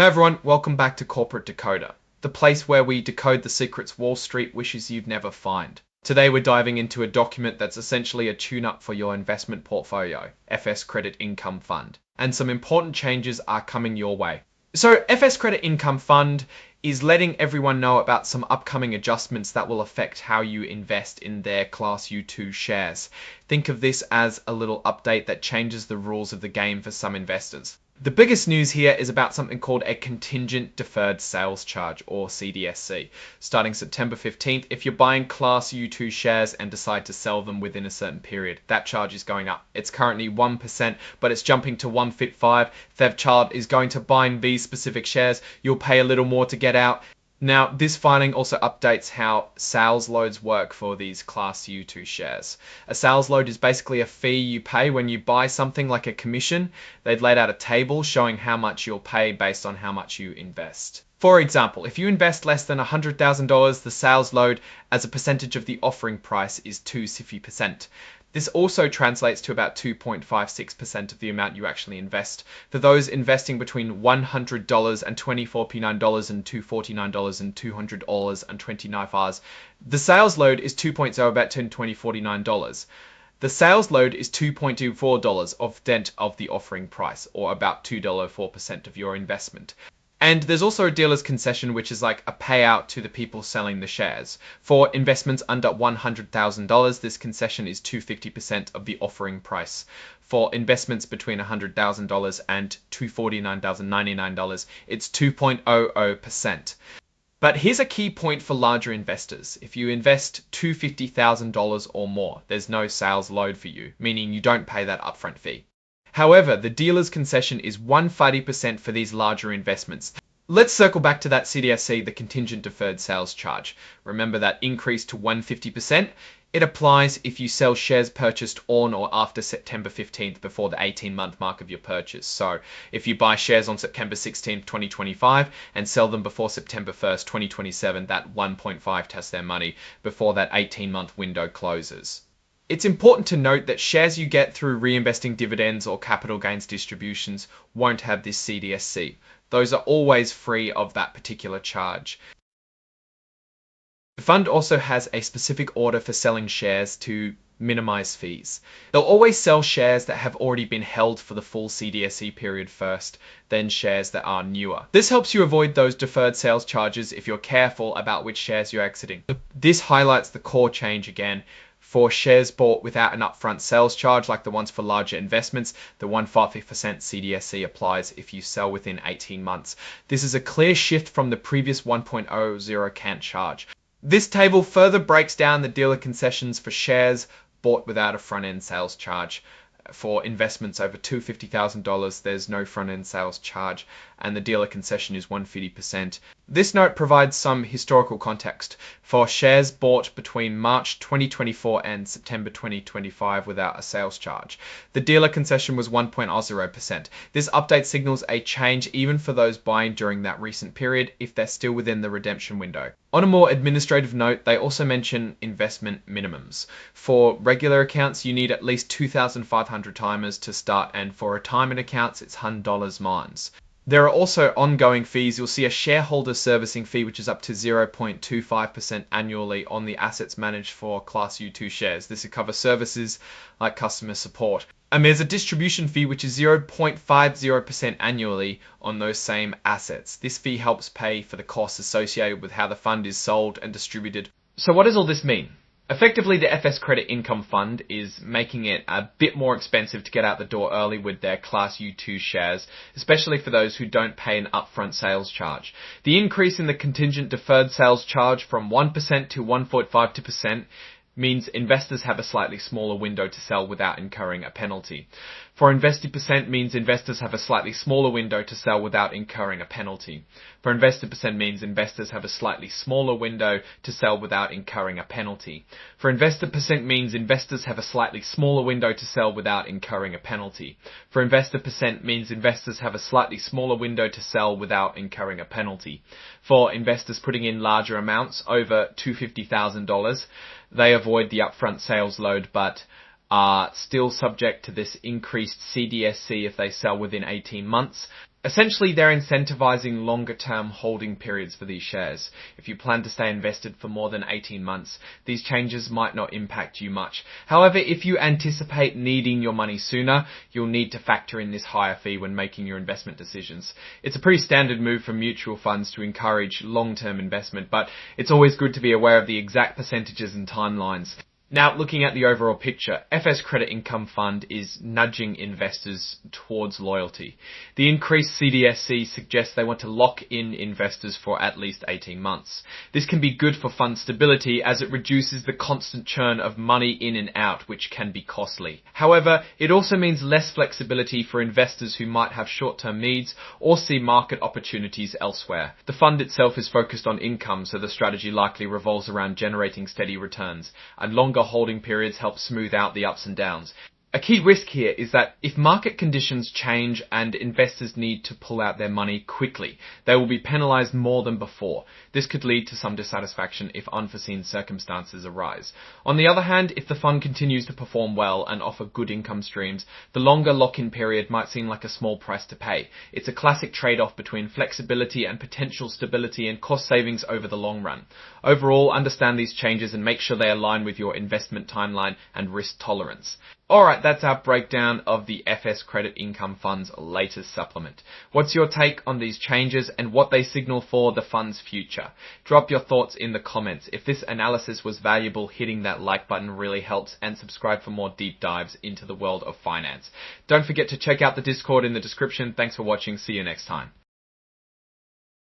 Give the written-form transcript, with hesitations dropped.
Hey everyone, welcome back to Corporate Decoder, the place where we decode the secrets Wall Street wishes you'd never find. Today we're diving into a document that's essentially a tune-up for your investment portfolio, FS Credit Income Fund, and some important changes are coming your way. So FS Credit Income Fund is letting everyone know about some upcoming adjustments that will affect how you invest in their Class U2 shares. Think of this as a little update that changes the rules of the game for some investors. The biggest news here is about something called a Contingent Deferred Sales Charge, or CDSC. Starting September 15th, if you're buying Class U2 shares and decide to sell them within a certain period, that charge is going up. It's currently 1%, but it's jumping to 1.5. If that child is going to buy these specific shares, you'll pay a little more to get out. Now, this filing also updates how sales loads work for these Class U2 shares. A sales load is basically a fee you pay when you buy something, like a commission. They've laid out a table showing how much you'll pay based on how much you invest. For example, if you invest less than $100,000, the sales load as a percentage of the offering price is 250%. This also translates to about 2.56% of the amount you actually invest. For those investing between $100 and $24.9 and $249 and $200 and 29 hours, the sales load is 2.0, about $2049. The sales load is $2.24 of dent of the offering price, or about 2.04% of your investment. And there's also a dealer's concession, which is like a payout to the people selling the shares. For investments under $100,000, this concession is 250% of the offering price. For investments between $100,000 and $249,099, it's 2.00%. But here's a key point for larger investors. If you invest $250,000 or more, there's no sales load for you, meaning you don't pay that upfront fee. However, the dealer's concession is 130% for these larger investments. Let's circle back to that CDSC, the Contingent Deferred Sales Charge. Remember that increase to 150%? It applies if you sell shares purchased on or after September 15th before the 18-month mark of your purchase. So if you buy shares on September 16th, 2025 and sell them before September 1st, 2027, that 1.5 tests their money before that 18-month window closes. It's important to note that shares you get through reinvesting dividends or capital gains distributions won't have this CDSC. Those are always free of that particular charge. The fund also has a specific order for selling shares to minimize fees. They'll always sell shares that have already been held for the full CDSC period first, then shares that are newer. This helps you avoid those deferred sales charges if you're careful about which shares you're exiting. This highlights the core change again. For shares bought without an upfront sales charge, like the ones for larger investments, the 150% CDSC applies if you sell within 18 months. This is a clear shift from the previous 1.00 cant charge. This table further breaks down the dealer concessions for shares bought without a front-end sales charge. For investments over $250,000, there's no front-end sales charge, and the dealer concession is 150%. This note provides some historical context. For shares bought between March 2024 and September 2025 without a sales charge, the dealer concession was 1.0%. This update signals a change even for those buying during that recent period if they're still within the redemption window. On a more administrative note, they also mention investment minimums. For regular accounts, you need at least 2,500 timers to start, and for retirement accounts, it's $100 mines. There are also ongoing fees. You'll see a shareholder servicing fee, which is up to 0.25% annually on the assets managed for Class U2 shares. This will cover services like customer support. And there's a distribution fee, which is 0.50% annually on those same assets. This fee helps pay for the costs associated with how the fund is sold and distributed. So what does all this mean? Effectively, the FS Credit Income Fund is making it a bit more expensive to get out the door early with their Class U2 shares, especially for those who don't pay an upfront sales charge. The increase in the Contingent Deferred Sales Charge from 1% to 1.52% means investors have a slightly smaller window to sell without incurring a penalty. For investor percent means investors have a slightly smaller window to sell without incurring a penalty. For investor percent means investors have a slightly smaller window to sell without incurring a penalty. For investor percent means investors have a slightly smaller window to sell without incurring a penalty. For investor percent means investors have a slightly smaller window to sell without incurring a penalty. For investors putting in larger amounts over $250,000, they avoid the upfront sales load, but are still subject to this increased CDSC if they sell within 18 months. Essentially, they're incentivizing longer-term holding periods for these shares. If you plan to stay invested for more than 18 months, these changes might not impact you much. However, if you anticipate needing your money sooner, you'll need to factor in this higher fee when making your investment decisions. It's a pretty standard move for mutual funds to encourage long-term investment, but it's always good to be aware of the exact percentages and timelines. Now, looking at the overall picture, FS Credit Income Fund is nudging investors towards loyalty. The increased CDSC suggests they want to lock in investors for at least 18 months. This can be good for fund stability as it reduces the constant churn of money in and out, which can be costly. However, it also means less flexibility for investors who might have short-term needs or see market opportunities elsewhere. The fund itself is focused on income, so the strategy likely revolves around generating steady returns, and longer holding periods help smooth out the ups and downs. A key risk here is that if market conditions change and investors need to pull out their money quickly, they will be penalized more than before. This could lead to some dissatisfaction if unforeseen circumstances arise. On the other hand, if the fund continues to perform well and offer good income streams, the longer lock-in period might seem like a small price to pay. It's a classic trade-off between flexibility and potential stability and cost savings over the long run. Overall, understand these changes and make sure they align with your investment timeline and risk tolerance. Alright, that's our breakdown of the FS Credit Income Fund's latest supplement. What's your take on these changes and what they signal for the fund's future? Drop your thoughts in the comments. If this analysis was valuable, hitting that like button really helps, and subscribe for more deep dives into the world of finance. Don't forget to check out the Discord in the description. Thanks for watching. See you next time.